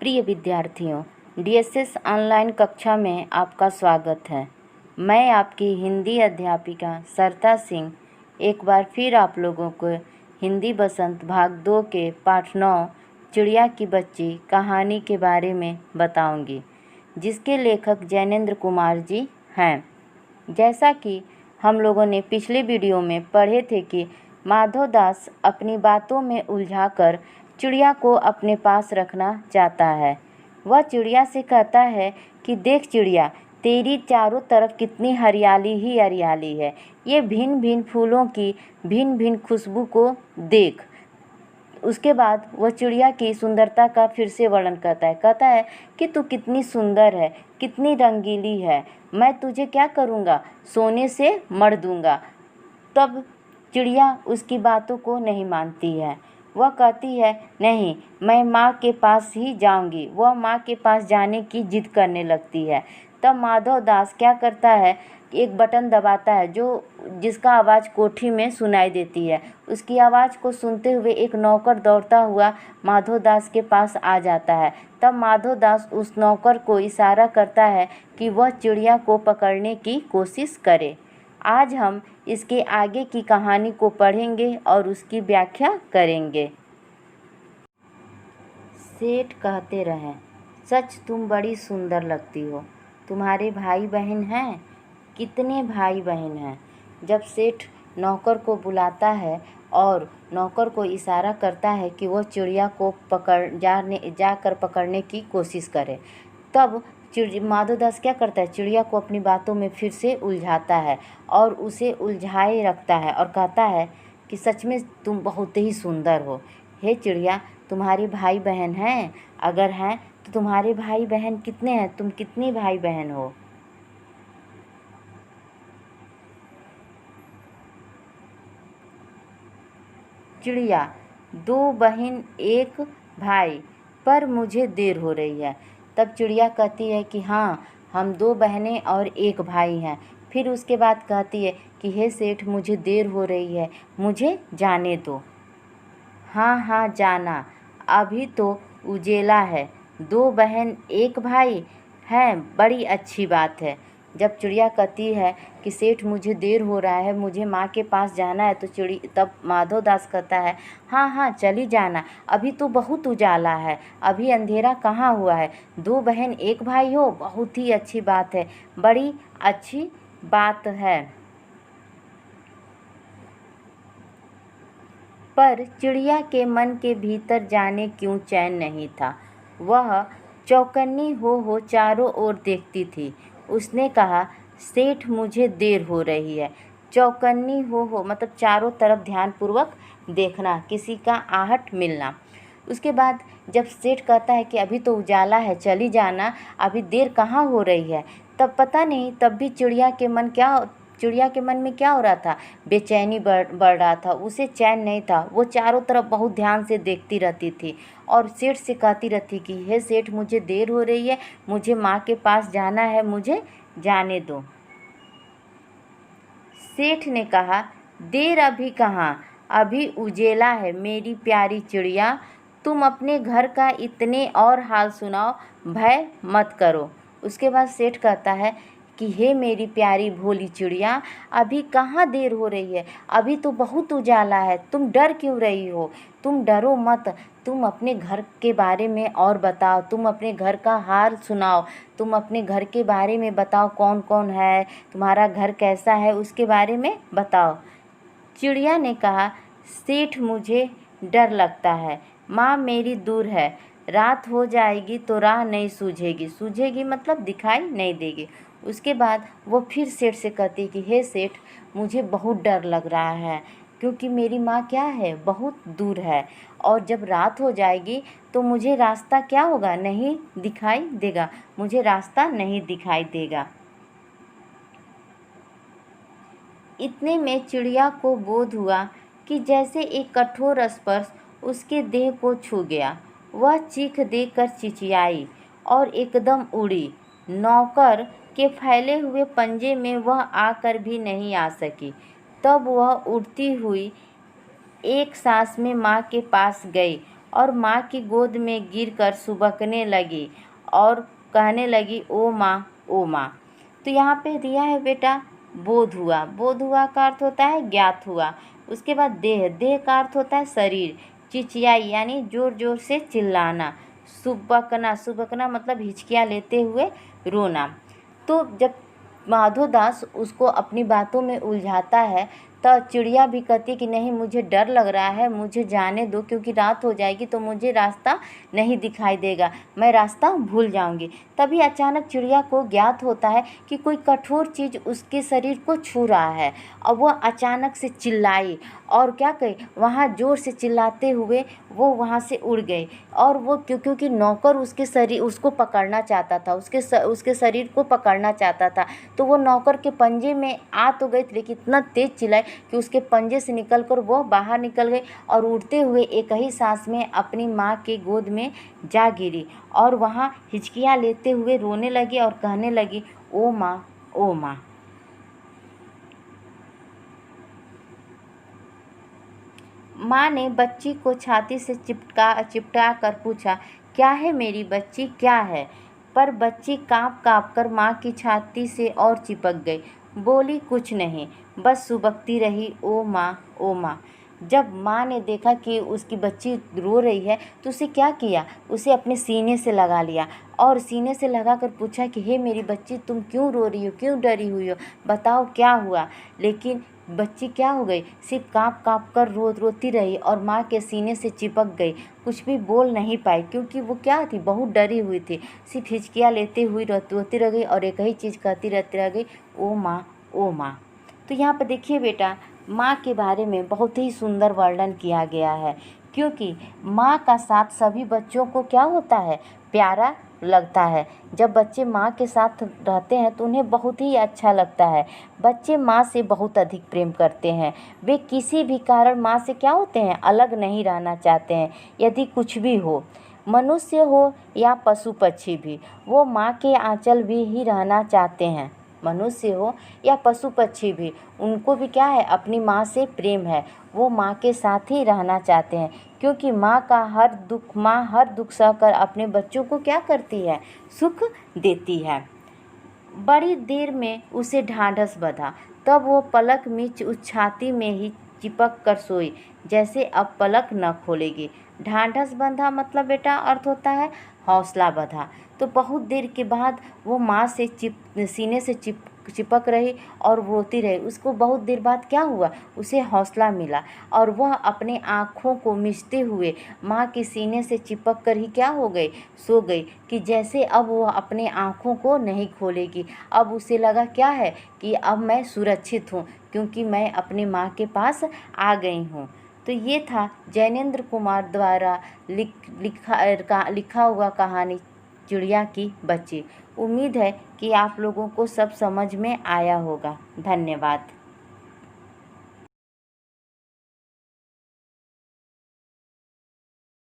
प्रिय विद्यार्थियों, DSS online कक्षा में आपका स्वागत है। मैं आपकी हिंदी अध्यापिका सरता सिंह एक बार फिर आप लोगों को हिंदी बसंत भाग 2 के पाठ 9 चिड़िया की बच्ची कहानी के बारे में बताऊंगी, जिसके लेखक जैनेंद्र कुमार जी हैं। जैसा कि हम लोगों ने पिछले वीडियो में पढ़े थे कि माधव दास अपनी बातों में उलझाकर चिड़िया को अपने पास रखना चाहता है। वह चिड़िया से कहता है कि देख चिड़िया, तेरी चारों तरफ कितनी हरियाली ही हरियाली है। ये भिन्न भिन्न फूलों की भिन्न भिन्न खुशबू को देख। उसके बाद वह चिड़िया की सुंदरता का फिर से वर्णन कहता है कि तू कितनी सुंदर है, कितनी रंगीली है। मैं तुझे क्या करूँगा, सोने से मढ़ दूँगा। तब चिड़िया उसकी बातों को नहीं मानती है। वह कहती है, नहीं, मैं माँ के पास ही जाऊंगी। वह माँ के पास जाने की जिद करने लगती है। तब माधव दास क्या करता है, एक बटन दबाता है जिसका आवाज़ कोठी में सुनाई देती है। उसकी आवाज़ को सुनते हुए एक नौकर दौड़ता हुआ माधव दास के पास आ जाता है। तब माधव दास उस नौकर को इशारा करता है कि वह चिड़िया को पकड़ने की कोशिश करे। आज हम इसके आगे की कहानी को पढ़ेंगे और उसकी व्याख्या करेंगे। सेठ कहते रहे, सच तुम बड़ी सुंदर लगती हो। तुम्हारे भाई बहन हैं? कितने भाई बहन हैं? जब सेठ नौकर को बुलाता है और नौकर को इशारा करता है कि वो चिड़िया को जाकर पकड़ने की कोशिश करे, तब माधव दास क्या करता है, चिड़िया को अपनी बातों में फिर से उलझाता है और उसे उलझाए रखता है और कहता है कि सच में तुम बहुत ही सुंदर हो। हे चिड़िया, तुम्हारे भाई बहन हैं? अगर हैं तो तुम्हारे भाई बहन कितने हैं? तुम कितनी भाई बहन हो? चिड़िया, 2 बहन 1 भाई, पर मुझे देर हो रही है। तब चिड़िया कहती है कि हाँ, हम 2 बहनें और 1 भाई हैं। फिर उसके बाद कहती है कि हे सेठ, मुझे देर हो रही है, मुझे जाने दो। हाँ हाँ जाना, अभी तो उजेला है। 2 बहन 1 भाई हैं, बड़ी अच्छी बात है। जब चिड़िया कहती है कि सेठ मुझे देर हो रहा है, मुझे माँ के पास जाना है, तो तब माधव दास कहता है, हाँ हाँ चली जाना, अभी तो बहुत उजाला है, अभी अंधेरा कहाँ हुआ है। 2 बहन 1 भाई हो, बहुत ही अच्छी बात है, बड़ी अच्छी बात है। पर चिड़िया के मन के भीतर जाने क्यों चैन नहीं था। वह चौकन्नी हो चारों ओर देखती थी। उसने कहा, सेठ मुझे देर हो रही है। चौकन्नी हो मतलब चारों तरफ ध्यानपूर्वक देखना, किसी का आहट मिलना। उसके बाद जब सेठ कहता है कि अभी तो उजाला है, चली जाना, अभी देर कहाँ हो रही है, तब पता नहीं, तब भी चिड़िया के मन में क्या हो रहा था, बेचैनी बढ़ रहा था। उसे चैन नहीं था। वो चारों तरफ बहुत ध्यान से देखती रहती थी और सेठ से कहती रहती कि हे सेठ, मुझे देर हो रही है, मुझे माँ के पास जाना है, मुझे जाने दो। सेठ ने कहा, देर अभी कहाँ, अभी उजेला है मेरी प्यारी चिड़िया। तुम अपने घर का इतने और हाल सुनाओ, भय मत करो। उसके बाद सेठ कहता है कि हे मेरी प्यारी भोली चिड़िया, अभी कहाँ देर हो रही है, अभी तो बहुत उजाला है, तुम डर क्यों रही हो? तुम डरो मत, तुम अपने घर के बारे में और बताओ, तुम अपने घर का हाल सुनाओ, तुम अपने घर के बारे में बताओ, कौन कौन है, तुम्हारा घर कैसा है, उसके बारे में बताओ। चिड़िया ने कहा, सेठ मुझे डर लगता है, माँ मेरी दूर है, रात हो जाएगी तो राह नहीं सूझेगी मतलब दिखाई नहीं देगी। उसके बाद वो फिर सेठ से कहती कि हे सेठ, मुझे बहुत डर लग रहा है, क्योंकि मेरी माँ क्या है, बहुत दूर है, और जब रात हो जाएगी तो मुझे रास्ता क्या होगा, नहीं दिखाई देगा, मुझे रास्ता नहीं दिखाई देगा। इतने में चिड़िया को बोध हुआ कि जैसे एक कठोर स्पर्श उसके देह को छू गया। वह चीख देकर चिचियाई और एकदम उड़ी। नौकर के फैले हुए पंजे में वह आकर भी नहीं आ सकी। तब वह उड़ती हुई एक सांस में माँ के पास गई और माँ की गोद में गिरकर सुबकने लगी और कहने लगी, ओ माँ, ओ माँ। तो यहाँ पे दिया है बेटा बोध हुआ। बोध हुआ का अर्थ होता है ज्ञात हुआ। उसके बाद देह, देह का अर्थ होता है शरीर। चिचियाई यानी जोर जोर से चिल्लाना। सुबकना, सुबकना मतलब हिचकियाँ लेते हुए रोना। तो जब माधोदास उसको अपनी बातों में उलझाता है तो चिड़िया भी कहती है कि नहीं, मुझे डर लग रहा है, मुझे जाने दो, क्योंकि रात हो जाएगी तो मुझे रास्ता नहीं दिखाई देगा, मैं रास्ता भूल जाऊंगी। तभी अचानक चिड़िया को ज्ञात होता है कि कोई कठोर चीज़ उसके शरीर को छू रहा है और वह अचानक से चिल्लाई और क्या कही, वहाँ ज़ोर से चिल्लाते हुए वो वहाँ से उड़ गई। और वो क्योंकि नौकर उसके शरीर उसको पकड़ना चाहता था, उसके शरीर को पकड़ना चाहता था, तो वो नौकर के पंजे में आ तो गई थी, लेकिन इतना तेज़ चिल्लाई कि उसके पंजे से निकलकर वो बाहर निकल गई और उड़ते हुए एक ही सांस में अपनी माँ के गोद में जा गिरी और वहाँ हिचकियाँ लेते हुए रोने लगी और कहने लगी, ओ माँ, ओ माँ। माँ ने बच्ची को छाती से चिपटा कर पूछा, क्या है मेरी बच्ची, क्या है? पर बच्ची काँप काँप कर माँ की छाती से और चिपक गई। बोली कुछ नहीं, बस सुबकती रही, ओ माँ, ओ माँ। जब माँ ने देखा कि उसकी बच्ची रो रही है तो उसे क्या किया, उसे अपने सीने से लगा लिया और सीने से लगा कर पूछा कि हे मेरी बच्ची, तुम क्यों रो रही हो, क्यों डरी हुई हो, बताओ क्या हुआ। लेकिन बच्ची क्या हो गई, सिर्फ काँप काँप कर रोती रही और माँ के सीने से चिपक गई, कुछ भी बोल नहीं पाई, क्योंकि वो क्या थी, बहुत डरी हुई थी। सिर्फ हिचकियाँ लेते हुए रोती रह गई और एक ही चीज़ कहती रहती रह गई, ओ माँ, ओ माँ। तो यहाँ पर देखिए बेटा, माँ के बारे में बहुत ही सुंदर वर्णन किया गया है, क्योंकि माँ का साथ सभी बच्चों को क्या होता है, प्यारा लगता है। जब बच्चे माँ के साथ रहते हैं तो उन्हें बहुत ही अच्छा लगता है। बच्चे माँ से बहुत अधिक प्रेम करते हैं। वे किसी भी कारण माँ से क्या होते हैं, अलग नहीं रहना चाहते हैं। यदि कुछ भी हो, मनुष्य हो या पशु पक्षी भी, वो माँ के आंचल भी ही रहना चाहते हैं। मनुष्य हो या पशु पक्षी भी, उनको भी क्या है, अपनी माँ से प्रेम है, वो माँ के साथ ही रहना चाहते हैं, क्योंकि माँ हर दुख सहकर अपने बच्चों को क्या करती है, सुख देती है। बड़ी देर में उसे ढाढ़स बंधा, तब वो पलक मीच उस छाती में ही चिपक कर सोई, जैसे अब पलक न खोलेगी। ढाढ़स बंधा मतलब बेटा अर्थ होता है हौसला बंधा। तो बहुत देर के बाद वो माँ से सीने से चिपक रही और रोती रही। उसको बहुत देर बाद क्या हुआ, उसे हौसला मिला और वह अपने आँखों को मिचते हुए माँ के सीने से चिपक कर ही क्या हो गई, सो गई, कि जैसे अब वह अपने आँखों को नहीं खोलेगी। अब उसे लगा क्या है कि अब मैं सुरक्षित हूँ, क्योंकि मैं अपनी माँ के पास आ गई हूँ। तो ये था जैनेंद्र कुमार द्वारा लिखा हुआ कहानी चिड़िया की बच्ची। उम्मीद है कि आप लोगों को सब समझ में आया होगा। धन्यवाद।